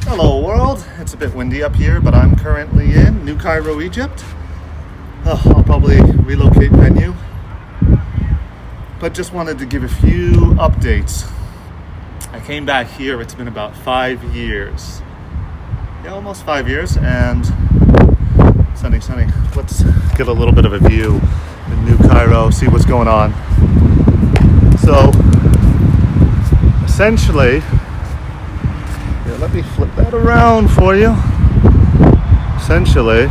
Hello world, it's a bit windy up here, but I'm currently in New Cairo, Egypt. I'll probably relocate venue, but just wanted to give a few updates. I came back here, it's been about 5 years. Yeah, almost 5 years, and sunny. Let's get a little bit of a view in New Cairo, see what's going on. So, essentially, here, let me flip that around for you. Essentially,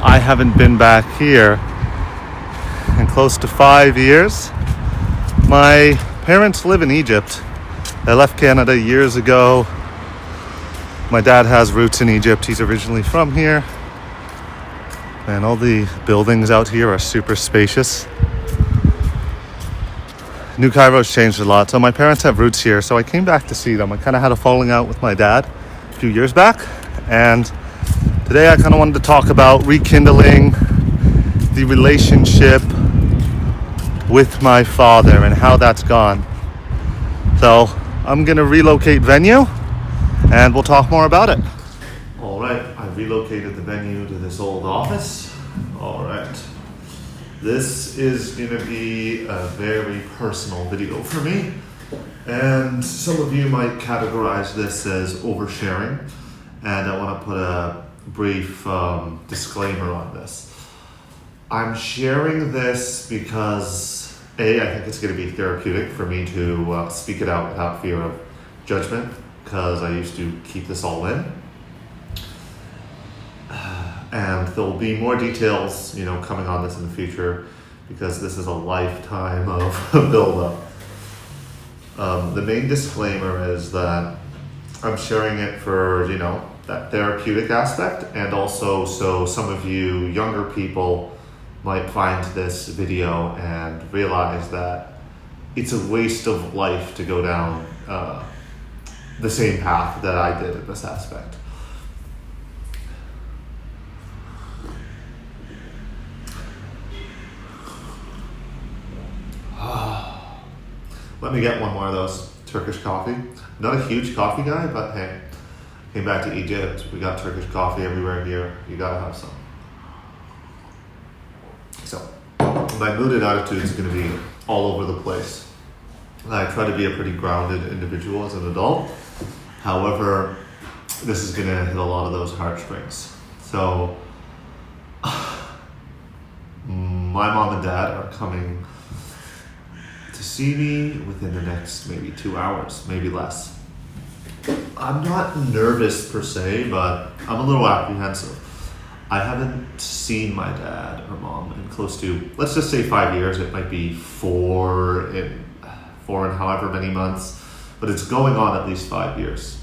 I haven't been back here in close to 5 years. My parents live in Egypt. They left Canada years ago. My dad has roots in Egypt. He's originally from here. And all the buildings out here are super spacious. New Cairo's changed a lot. So my parents have roots here. So I came back to see them. I kind of had a falling out with my dad a few years back. And today I kind of wanted to talk about rekindling the relationship with my father and how that's gone. So I'm going to relocate venue and we'll talk more about it. All right, I relocated the venue to this old office. All right. This is going to be a very personal video for me. And some of you might categorize this as oversharing. And I want to put a brief disclaimer on this. I'm sharing this because, A, I think it's going to be therapeutic for me to speak it out without fear of judgment, because I used to keep this all in. And there'll be more details, coming on this in the future, because this is a lifetime of build-up. The main disclaimer is that I'm sharing it for, that therapeutic aspect, and also so some of you younger people might find this video and realize that it's a waste of life to go down the same path that I did in this aspect. Let me get one more of those Turkish coffee. Not a huge coffee guy, but hey, came back to Egypt. We got Turkish coffee everywhere here. You gotta have some. So, my mood and attitude is going to be all over the place. I try to be a pretty grounded individual as an adult. However, this is going to hit a lot of those heartstrings. So, my mom and dad are coming to see me within the next maybe 2 hours, maybe less. I'm not nervous per se, but I'm a little apprehensive. I haven't seen my dad or mom in close to, let's just say 5 years. It might be four and however many months, but it's going on at least 5 years.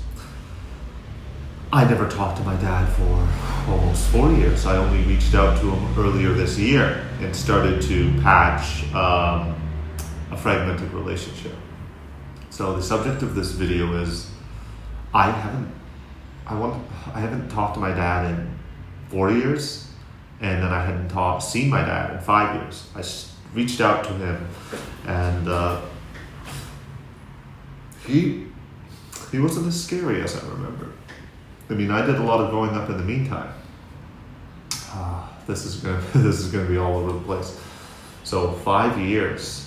I never talked to my dad for almost 4 years. I only reached out to him earlier this year and started to patch a fragmented relationship. So the subject of this video is I haven't talked to my dad in 4 years, and then I hadn't seen my dad in 5 years. I reached out to him, and he wasn't as scary as I remember. I mean, I did a lot of growing up in the meantime. This is gonna be all over the place. So 5 years.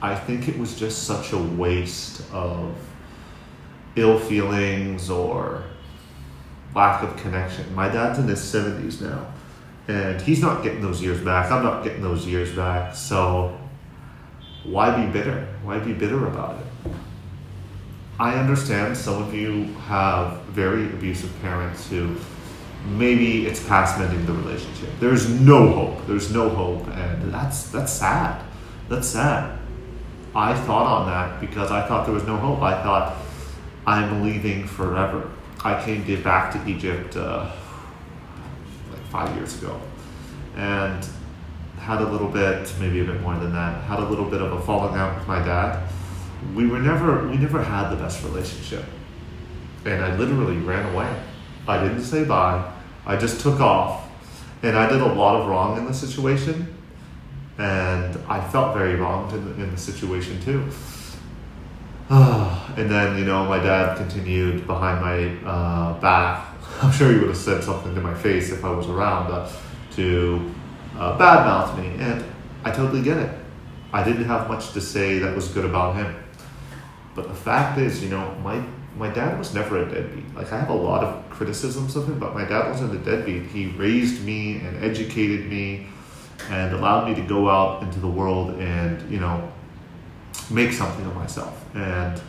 I think it was just such a waste of ill feelings or lack of connection. My dad's in his 70s now, and he's not getting those years back. I'm not getting those years back. So why be bitter? Why be bitter about it? I understand some of you have very abusive parents who maybe it's past mending the relationship. There's no hope, and that's sad. That's sad. I thought on that because I thought there was no hope. I thought, I'm leaving forever. I came back to Egypt like 5 years ago, and had a little bit, maybe a bit more than that, had a little bit of a falling out with my dad. We never had the best relationship, and I literally ran away. I didn't say bye. I just took off, and I did a lot of wrong in the situation. And I felt very wronged in the situation too. And then, my dad continued behind my back. I'm sure he would have said something to my face if I was around, to badmouth me. And I totally get it. I didn't have much to say that was good about him. But the fact is, my dad was never a deadbeat. Like, I have a lot of criticisms of him, but my dad wasn't a deadbeat. He raised me and educated me and allowed me to go out into the world and, make something of myself. And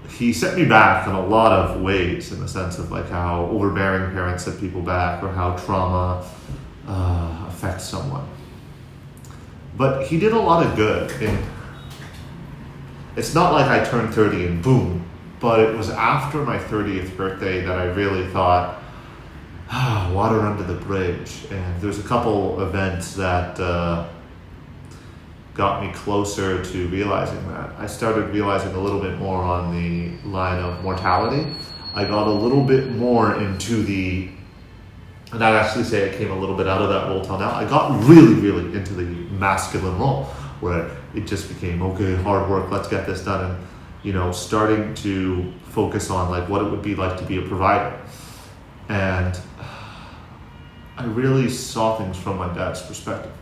he set me back in a lot of ways, in the sense of like how overbearing parents set people back, or how trauma affects someone. But he did a lot of good. And it's not like I turned 30 and boom, but it was after my 30th birthday that I really thought, water under the bridge. And there's a couple events that got me closer to realizing that. I started realizing a little bit more on the line of mortality. I got a little bit more into and I'd actually say I came a little bit out of that role till now. I got really, really into the masculine role, where it just became, okay, hard work, let's get this done. And, starting to focus on like what it would be like to be a provider. And I really saw things from my dad's perspective.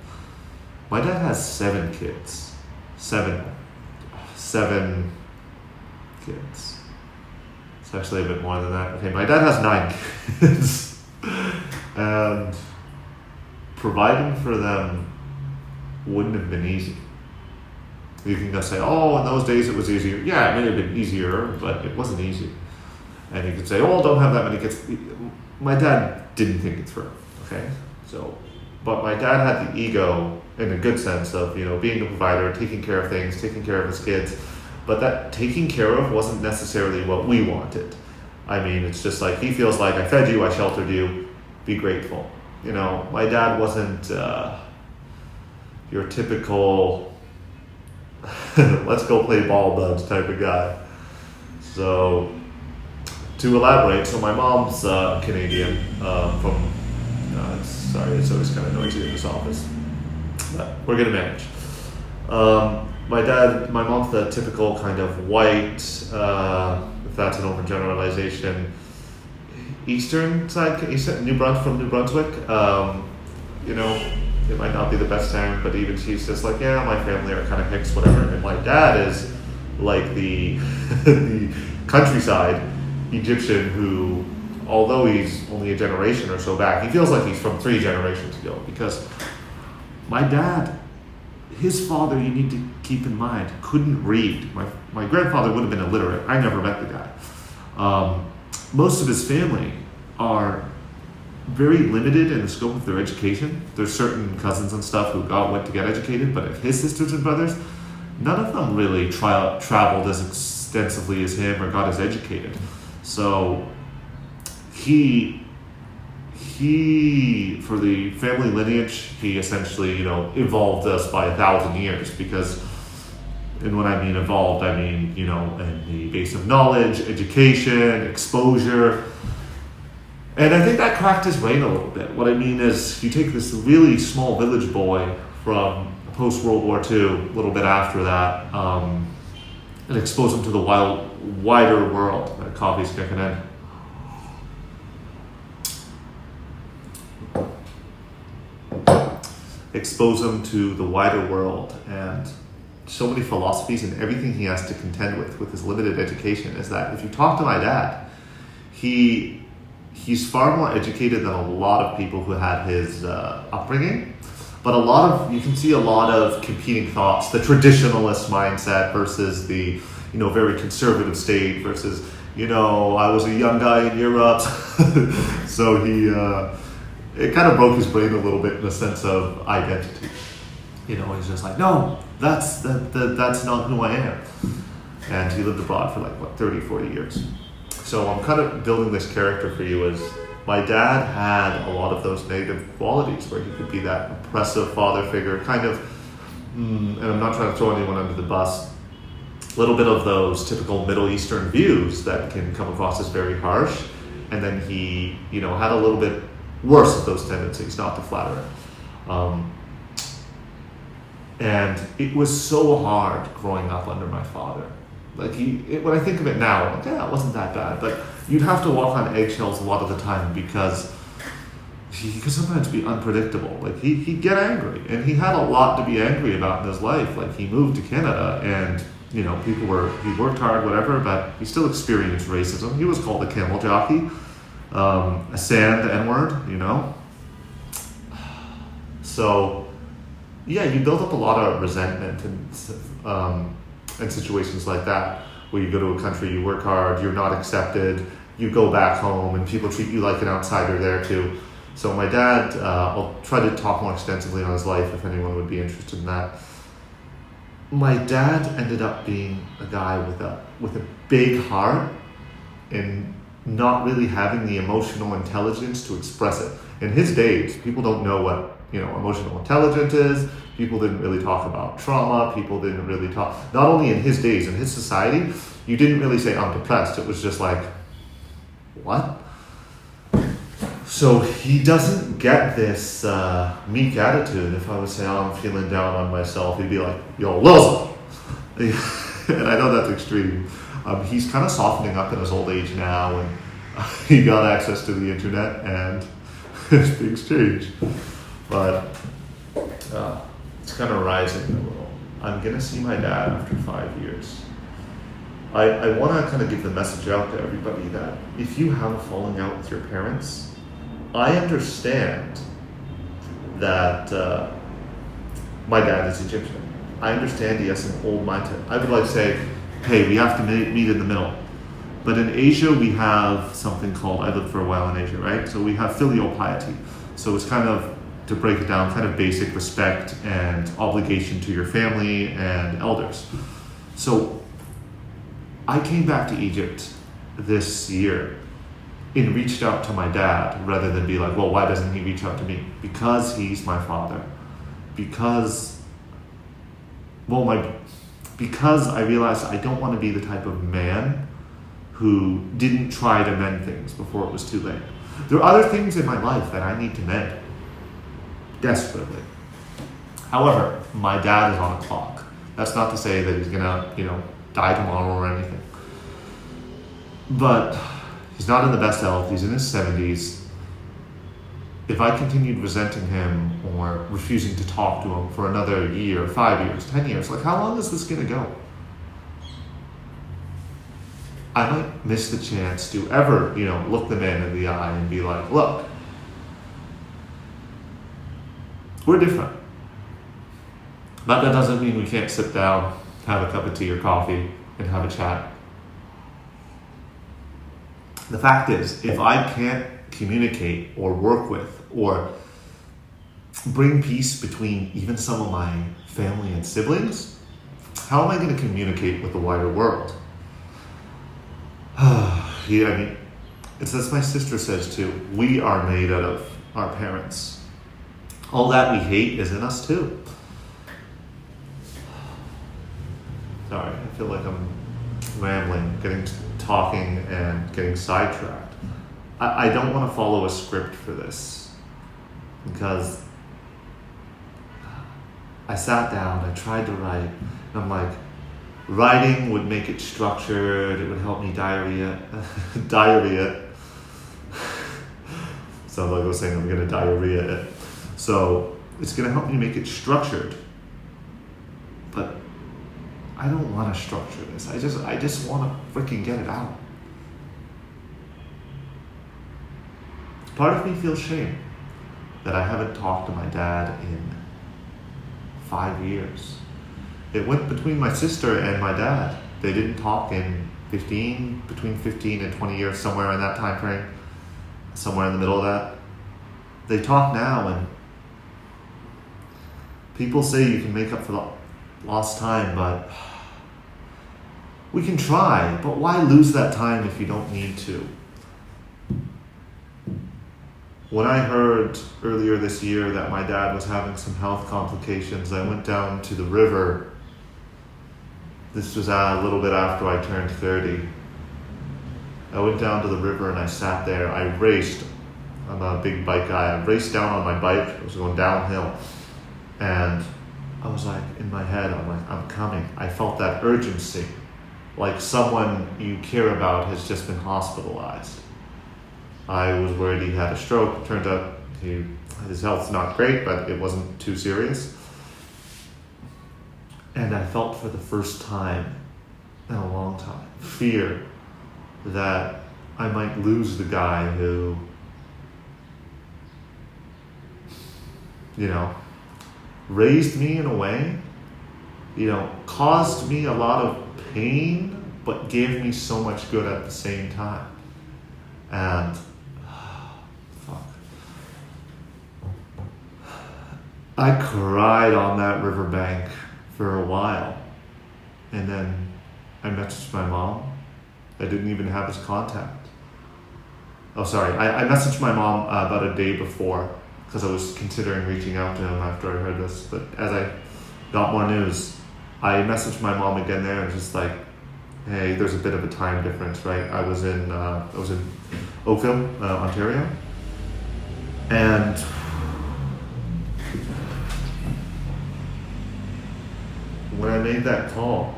My dad has 7 kids. Seven kids. It's actually a bit more than that. Okay, my dad has 9 kids. And providing for them wouldn't have been easy. You can just say, oh, in those days it was easier. Yeah, it may have been easier, but it wasn't easy. And you could say, oh, don't have that many kids. My dad didn't think it through, okay? But my dad had the ego, in a good sense, of, being a provider, taking care of things, taking care of his kids. But that taking care of wasn't necessarily what we wanted. I mean, it's just like, he feels like, I fed you, I sheltered you, be grateful. My dad wasn't your typical, let's go play ball buds type of guy. So, to elaborate, my mom's Canadian, from, sorry, it's always kind of noisy in this office, but we're gonna manage. My mom's the typical kind of white, if that's an overgeneralization, eastern side, from New Brunswick. It might not be the best term, but even she's just like, yeah, my family are kind of Hicks, whatever. And my dad is like the the countryside Egyptian who, although he's only a generation or so back, he feels like he's from 3 generations ago. Because my dad, his father, you need to keep in mind, couldn't read. My grandfather would have been illiterate. I never met the guy. Most of his family are very limited in the scope of their education. There's certain cousins and stuff who went to get educated, but his sisters and brothers, none of them really traveled as extensively as him or got as educated. So he for the family lineage, he essentially, evolved us by 1,000 years, because, and when I mean evolved, I mean, in the base of knowledge, education, exposure. And I think that cracked his brain a little bit. What I mean is, you take this really small village boy from post-World War II, a little bit after that, and expose him to the wider world. That coffee's kicking in. Expose him to the wider world, and so many philosophies and everything he has to contend with his limited education, is that if you talk to my dad, he's far more educated than a lot of people who had his upbringing. But you can see a lot of competing thoughts, the traditionalist mindset versus the, very conservative state versus, I was a young guy in Europe. So it kind of broke his brain a little bit in the sense of identity. He's just like, no, that's not who I am. And he lived abroad for 30, 40 years. So I'm kind of building this character for you as my dad had a lot of those negative qualities, where he could be that oppressive father figure, kind of, and I'm not trying to throw anyone under the bus, a little bit of those typical Middle Eastern views that can come across as very harsh. And then he, had a little bit worse of those tendencies, not to flatter it. And it was so hard growing up under my father. Like when I think of it now, I'm like, yeah, it wasn't that bad. But you'd have to walk on eggshells a lot of the time because he could sometimes be unpredictable. Like he'd get angry, and he had a lot to be angry about in his life. Like he moved to Canada, and he worked hard, whatever, but he still experienced racism. He was called a camel jockey, a sand N-word, So, yeah, you build up a lot of resentment and situations like that, where you go to a country, you work hard, you're not accepted, you go back home, and people treat you like an outsider there too. So my dad, I'll try to talk more extensively on his life if anyone would be interested in that. My dad ended up being a guy with a big heart and not really having the emotional intelligence to express it. In his days, people don't know what emotional intelligence is. People didn't really talk about trauma. People didn't really talk. Not only in his days, in his society, you didn't really say I'm depressed. It was just like, what? So he doesn't get this meek attitude. If I would say, I'm feeling down on myself, he'd be like, yo, Wilson. And I know that's extreme. He's kind of softening up in his old age now, and he got access to the internet, and it's things change. But it's kind of rising a little. I'm going to see my dad after 5 years. I want to kind of give the message out to everybody that if you have a falling out with your parents, I understand that my dad is Egyptian. I understand he has an old mindset. I would like to say, hey, we have to meet in the middle. But in Asia, we have something called, I lived for a while in Asia, right? So we have filial piety. So it's kind of, to break it down, kind of basic respect and obligation to your family and elders. So I came back to Egypt this year and reached out to my dad rather than be like, well, why doesn't he reach out to me? Because he's my father. Because I realized I don't want to be the type of man who didn't try to mend things before it was too late. There are other things in my life that I need to mend desperately. However, my dad is on a clock. That's not to say that he's gonna, die tomorrow or anything. But he's not in the best health. He's in his 70s. If I continued resenting him or refusing to talk to him for another year, 5 years, 10 years, like how long is this gonna go? I might miss the chance to ever, look the man in the eye and be like, look, we're different. But that doesn't mean we can't sit down, have a cup of tea or coffee, and have a chat. The fact is, if I can't communicate or work with or bring peace between even some of my family and siblings, how am I going to communicate with the wider world? It's as my sister says too, we are made out of our parents. All that we hate is in us too. Sorry, I feel like I'm rambling, talking and getting sidetracked. I don't want to follow a script for this because I sat down, I tried to write, and I'm like, writing would make it structured, it would help me diarrhea. Sounds like I was saying I'm going to diarrhea it. So it's going to help me make it structured. But I don't want to structure this. I just want to freaking get it out. Part of me feels shame that I haven't talked to my dad in 5 years. It went between my sister and my dad. They didn't talk in between 15 and 20 years, somewhere in that time frame, somewhere in the middle of that. They talk now, and people say you can make up for the lost time, but we can try, but why lose that time if you don't need to? When I heard earlier this year that my dad was having some health complications, I went down to the river. This was a little bit after I turned 30. I went down to the river and I sat there. I raced. I'm a big bike guy. I raced down on my bike. I was going downhill. And I was like, in my head, I'm like, I'm coming. I felt that urgency. like someone you care about has just been hospitalized. I was worried he had a stroke. Turned out his health's not great, but it wasn't too serious. And I felt for the first time in a long time fear that I might lose the guy who, raised me in a way, caused me a lot of pain, but gave me so much good at the same time. And I cried on that riverbank for a while, and then I messaged my mom. I didn't even have his contact. Oh, sorry. I messaged my mom about a day before because I was considering reaching out to him after I heard this. But as I got more news, I messaged my mom again there and just like, hey, there's a bit of a time difference, right? I was in Oakville, Ontario, and when I made that call,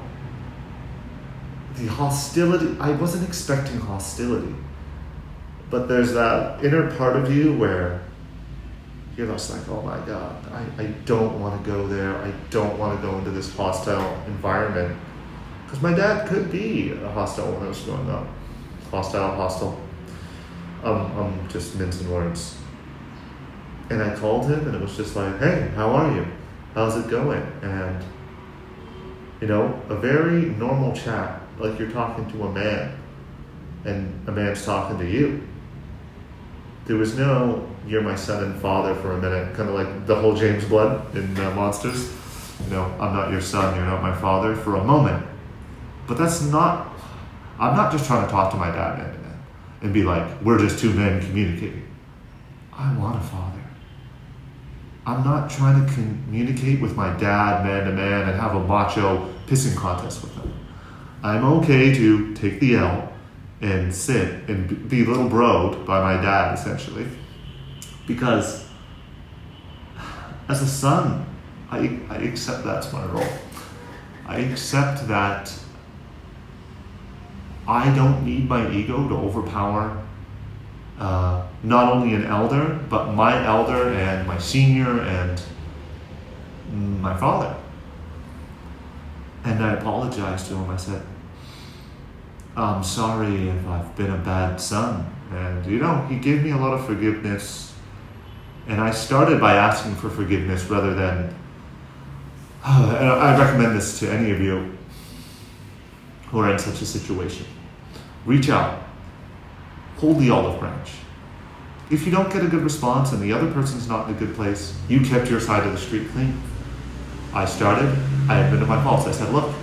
the hostility, I wasn't expecting hostility, but there's that inner part of you where you're just like, oh my God, I don't want to go there. I don't want to go into this hostile environment. Because my dad could be a hostile when I was growing up. Hostile. I'm just mincing words. And I called him and it was just like, hey, how are you? How's it going? And, a very normal chat, like you're talking to a man and a man's talking to you. There was no, you're my son and father for a minute, kind of like the whole James Blood in Monsters. I'm not your son, you're not my father for a moment. But I'm not just trying to talk to my dad man to man and be like, we're just two men communicating. I want a father. I'm not trying to communicate with my dad man to man and have a macho pissing contest with him. I'm okay to take the L and sit and be little broed by my dad, essentially. Because as a son, I accept that's my role. I accept that I don't need my ego to overpower not only an elder, but my elder and my senior and my father. And I apologized to him. I said, I'm sorry if I've been a bad son. And, he gave me a lot of forgiveness. And I started by asking for forgiveness rather than, and I recommend this to any of you who are in such a situation. Reach out. Hold the olive branch. If you don't get a good response and the other person's not in a good place, you kept your side of the street clean. I admitted my faults. I said, look,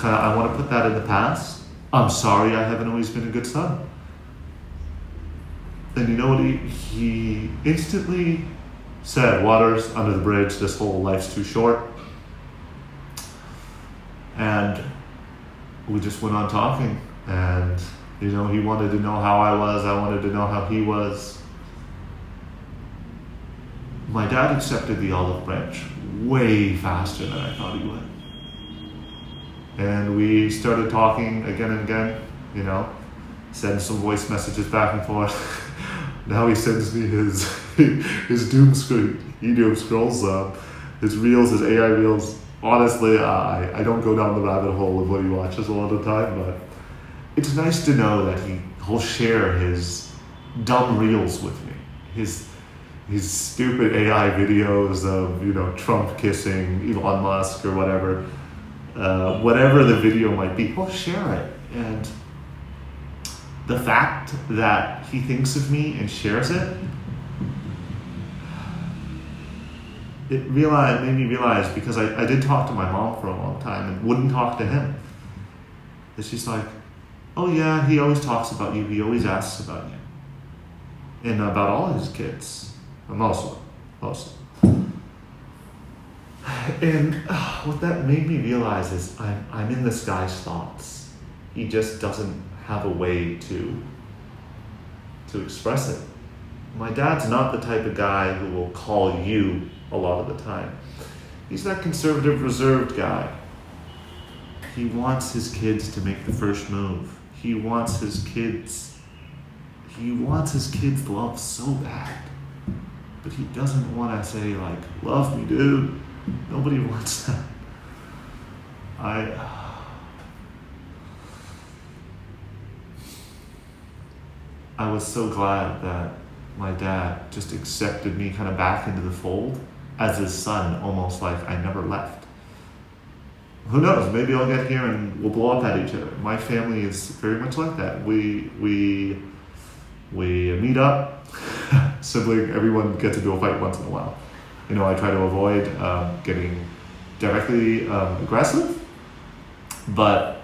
I want to put that in the past. I'm sorry I haven't always been a good son. And you know what he instantly said? Water's under the bridge, this whole life's too short. And we just went on talking. And, he wanted to know how I was. I wanted to know how he was. My dad accepted the olive branch way faster than I thought he would. And we started talking again and again, sending some voice messages back and forth. Now he sends me his doom screen. He doom scrolls, his reels, his AI reels. Honestly, I don't go down the rabbit hole of what he watches a lot of the time, but it's nice to know that he'll share his dumb reels with me. His stupid AI videos of, Trump kissing Elon Musk or whatever. Whatever the video might be, he'll share it. And the fact that he thinks of me and shares it, it made me realize, because I did talk to my mom for a long time and wouldn't talk to him. That she's like, oh yeah, he always talks about you, he always asks about you. And about all his kids, mostly. And what that made me realize is I'm in this guy's thoughts. He just doesn't have a way to express it. My dad's not the type of guy who will call you a lot of the time. He's that conservative, reserved guy. He wants his kids to make the first move. He wants his kids love so bad. But he doesn't want to say, like, love me, dude. Nobody wants that. I was so glad that my dad just accepted me kind of back into the fold as his son, almost like I never left. Who knows? Maybe I'll get here and we'll blow up at each other. My family is very much like that. We meet up, sibling, everyone gets into a fight once in a while. I try to avoid getting directly aggressive, but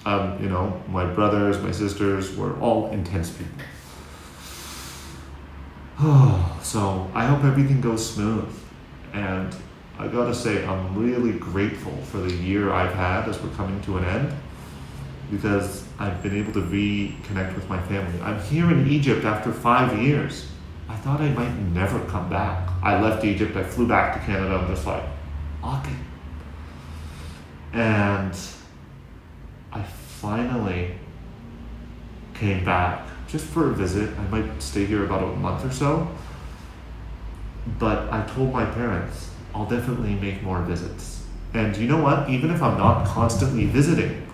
my brothers, my sisters, were all intense people. So I hope everything goes smooth, and I gotta say I'm really grateful for the year I've had as we're coming to an end, because I've been able to reconnect with my family. I'm here in Egypt after 5 years. I thought I might never come back. I left Egypt, I flew back to Canada, I'm just like, okay. And I finally came back just for a visit. I might stay here about a month or so. But I told my parents, I'll definitely make more visits. And you know what? Even if I'm not constantly visiting,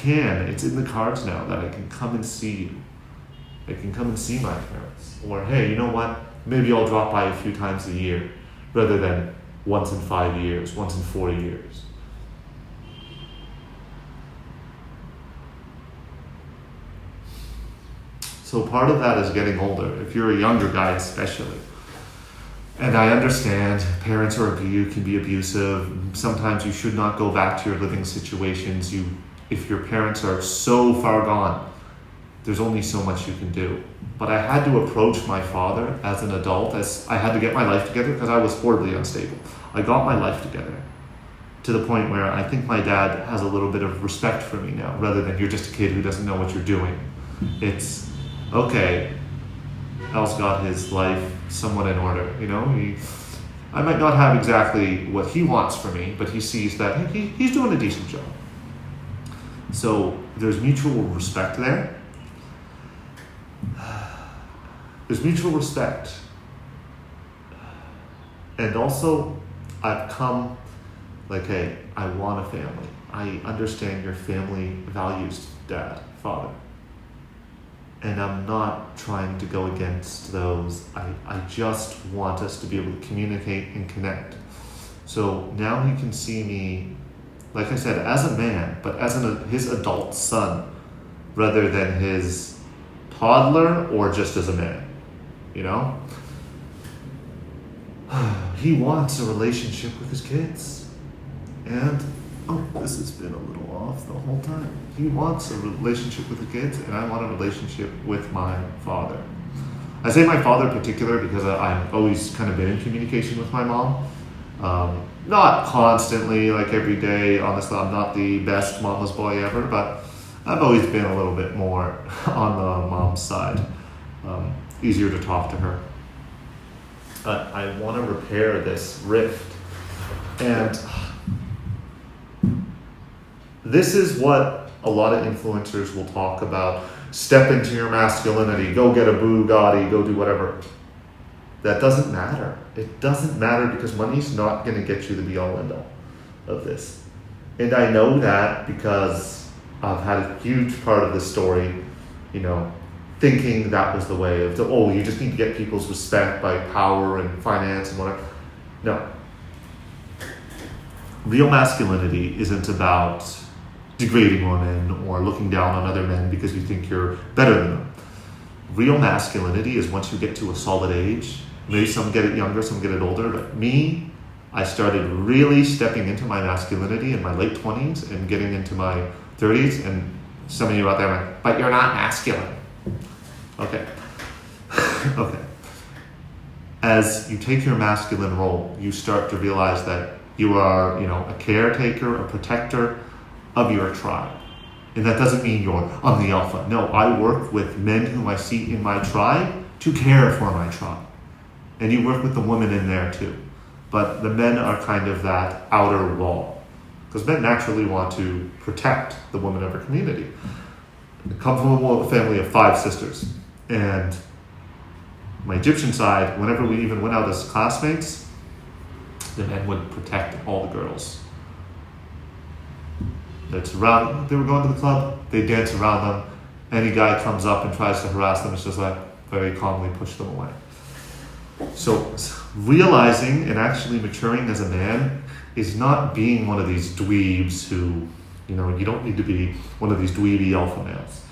it's in the cards now that I can come and see you. I can come and see my parents. Or, hey, you know what? Maybe I'll drop by a few times a year rather than once in 5 years, once in 4 years. So part of that is getting older, if you're a younger guy especially. And I understand parents can be abusive. Sometimes you should not go back to your living situations. If your parents are so far gone, there's only so much you can do. But I had to approach my father as an adult, as I had to get my life together because I was horribly unstable. I got my life together to the point where I think my dad has a little bit of respect for me now, rather than you're just a kid who doesn't know what you're doing. It's, okay, Al's got his life somewhat in order, I might not have exactly what he wants for me, but he sees that he's doing a decent job. So there's mutual respect there. There's mutual respect. And also, I've come like, hey, I want a family. I understand your family values, Dad, Father. And I'm not trying to go against those. I just want us to be able to communicate and connect. So now he can see me, like I said, as a man, but as his adult son, rather than his toddler or just as a man, He wants a relationship with his kids. And, this has been a little off the whole time. He wants a relationship with the kids, and I want a relationship with my father. I say my father in particular because I've always kind of been in communication with my mom. Not constantly, like every day. Honestly, I'm not the best mama's boy ever, but I've always been a little bit more on the mom's side. Easier to talk to her. But I want to repair this rift. And this is what a lot of influencers will talk about. Step into your masculinity, go get a Bugatti, go do whatever. That doesn't matter. It doesn't matter because money's not going to get you the be-all end-all of this. And I know that because I've had a huge part of the story, thinking that was the way of, you just need to get people's respect by power and finance and whatever. No. Real masculinity isn't about degrading women or looking down on other men because you think you're better than them. Real masculinity is once you get to a solid age. Maybe some get it younger, some get it older, but me, I started really stepping into my masculinity in my late 20s and getting into my 30s, and some of you out there are like, but you're not masculine. Okay. Okay. As you take your masculine role, you start to realize that you are, a caretaker, a protector of your tribe. And that doesn't mean I'm the alpha. No, I work with men whom I see in my tribe to care for my tribe. And you work with the women in there too. but the men are kind of that outer wall. Because men naturally want to protect the women of our community. I come from a family of 5 sisters, and my Egyptian side, whenever we even went out as classmates, the men would protect all the girls. They were going to the club, they dance around them. Any guy comes up and tries to harass them, it's just like very calmly push them away. So realizing and actually maturing as a man is not being one of these dweebs who, you don't need to be one of these dweeby alpha males.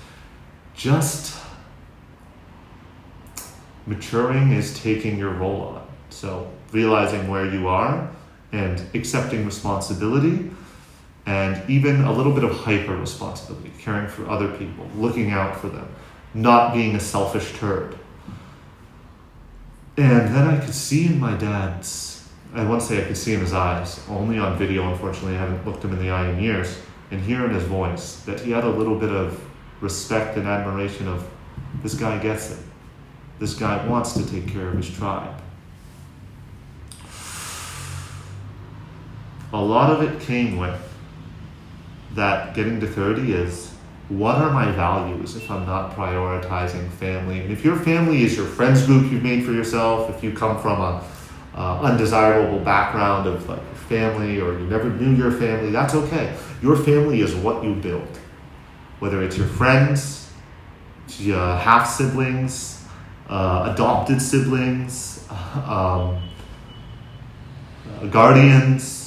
Just maturing is taking your role on. So realizing where you are and accepting responsibility, and even a little bit of hyper responsibility, caring for other people, looking out for them, not being a selfish turd. And then I could see in my dad's, I won't say I could see in his eyes, only on video, unfortunately, I haven't looked him in the eye in years, and hear in his voice that he had a little bit of respect and admiration of, this guy gets it. This guy wants to take care of his tribe. A lot of it came with that getting to 30 is, what are my values if I'm not prioritizing family? And if your family is your friends group you've made for yourself, if you come from a undesirable background of like your family, or you never knew your family, that's okay. Your family is what you build. Whether it's your friends, your half-siblings, adopted siblings, guardians.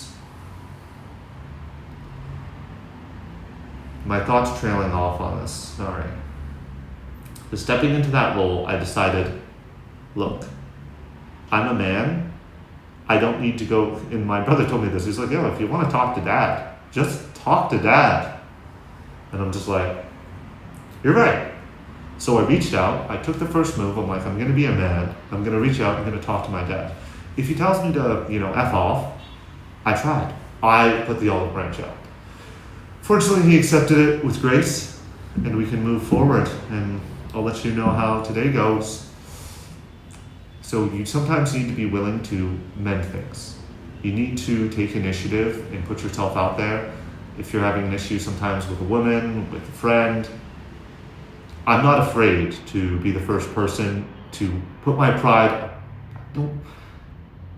My thoughts trailing off on this, sorry. But stepping into that role, I decided, look, I'm a man. I don't need to go, and my brother told me this, he's like, if you want to talk to dad, just talk to dad. And I'm just like, you're right. So I reached out, I took the first move, I'm like, I'm going to be a man, I'm going to reach out, I'm going to talk to my dad. If he tells me to, F off, I tried. I put the olive branch out. Fortunately, he accepted it with grace, and we can move forward, and I'll let you know how today goes. So you sometimes need to be willing to mend things. You need to take initiative and put yourself out there. If you're having an issue sometimes with a woman, with a friend, I'm not afraid to be the first person to put my pride.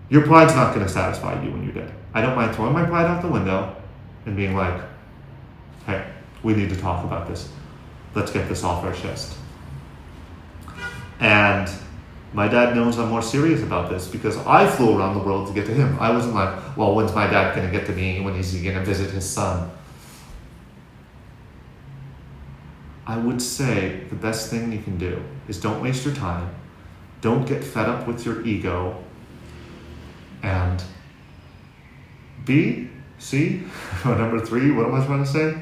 Your pride's not going to satisfy you when you're dead. I don't mind throwing my pride out the window and being like, hey, we need to talk about this. Let's get this off our chest. And my dad knows I'm more serious about this because I flew around the world to get to him. I wasn't like, well, when's my dad going to get to me? When is he going to visit his son? I would say the best thing you can do is don't waste your time. Don't get fed up with your ego. And number 3, what am I trying to say?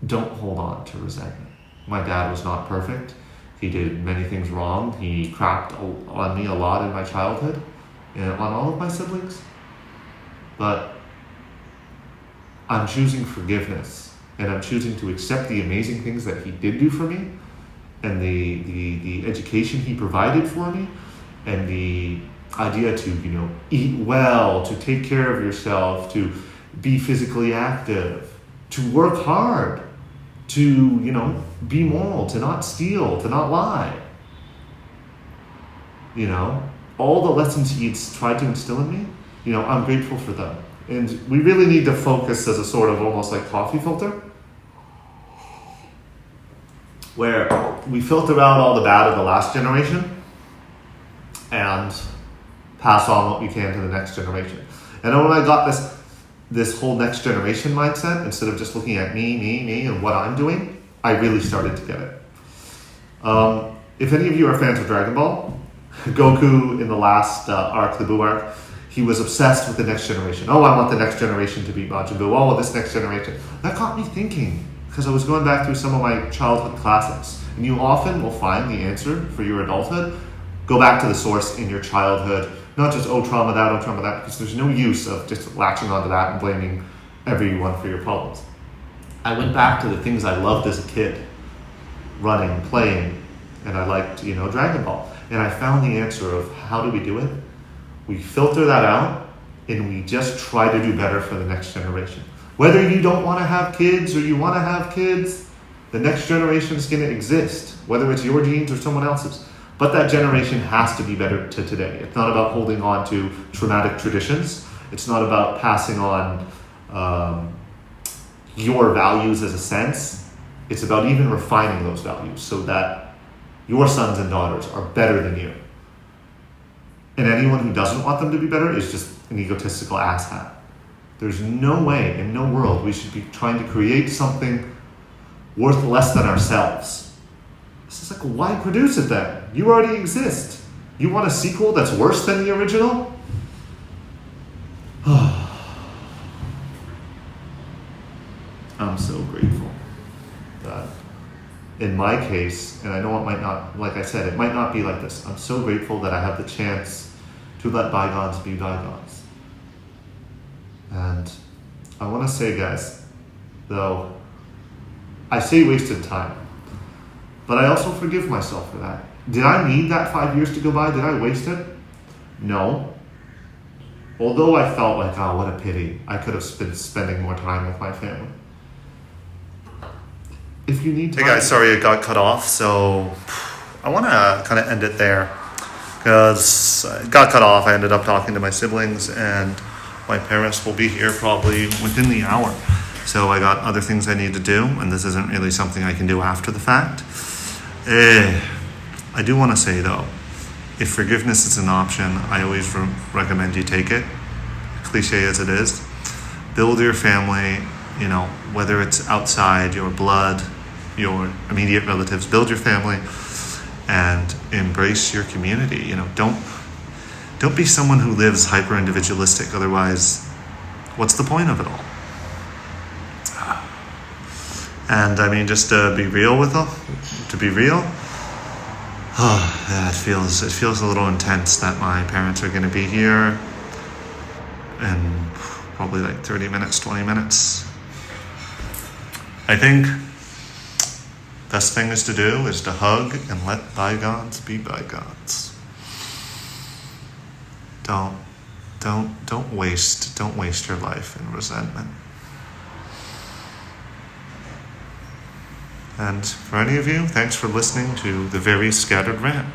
Don't hold on to resentment. My dad was not perfect. He did many things wrong. He crapped on me a lot in my childhood and on all of my siblings. But I'm choosing forgiveness, and I'm choosing to accept the amazing things that he did do for me, and the education he provided for me, and the idea to, eat well, to take care of yourself, to be physically active, to work hard, to, be moral, to not steal, to not lie. All the lessons he's tried to instill in me, I'm grateful for them. And we really need to focus as a sort of almost like coffee filter, where we filter out all the bad of the last generation and pass on what we can to the next generation. And when I got this whole next generation mindset, instead of just looking at me, and what I'm doing, I really started to get it. If any of you are fans of Dragon Ball, Goku in the last arc, the Buu arc, he was obsessed with the next generation. Oh, I want the next generation to beat Majin Buu. Oh, this next generation. That got me thinking, because I was going back through some of my childhood classics. And you often will find the answer for your adulthood. Go back to the source in your childhood. Not just, trauma that, because there's no use of just latching onto that and blaming everyone for your problems. I went back to the things I loved as a kid, running, playing, and I liked, Dragon Ball. And I found the answer of how do we do it? We filter that out and we just try to do better for the next generation. Whether you don't want to have kids or you want to have kids, the next generation is going to exist, whether it's your genes or someone else's. But that generation has to be better to today. It's not about holding on to traumatic traditions. It's not about passing on your values as a sense. It's about even refining those values so that your sons and daughters are better than you. And anyone who doesn't want them to be better is just an egotistical asshat. There's no way, in no world, we should be trying to create something worth less than ourselves. It's just like, why produce it then? You already exist. You want a sequel that's worse than the original? I'm so grateful that in my case, and I know it might not, like I said, it might not be like this. I'm so grateful that I have the chance to let bygones be bygones. And I want to say, guys, though, I say wasted time, but I also forgive myself for that. Did I need that 5 years to go by? Did I waste it? No. Although I felt like, oh, what a pity. I could have been spending more time with my family. If you need time. Hey guys, sorry it got cut off, so I want to kind of end it there. Because it got cut off, I ended up talking to my siblings, and my parents will be here probably within the hour. So I got other things I need to do, and this isn't really something I can do after the fact. I do want to say, though, if forgiveness is an option, I always recommend you take it, cliche as it is. Build your family, whether it's outside, your blood, your immediate relatives, build your family and embrace your community. Don't be someone who lives hyper-individualistic, otherwise, what's the point of it all? And I mean, just to be real, it feels a little intense that my parents are going to be here in probably like 30 minutes, 20 minutes. I think best thing is to do is to hug and let bygones be bygones. Don't waste your life in resentment. And for any of you, thanks for listening to the Very Scattered Rant.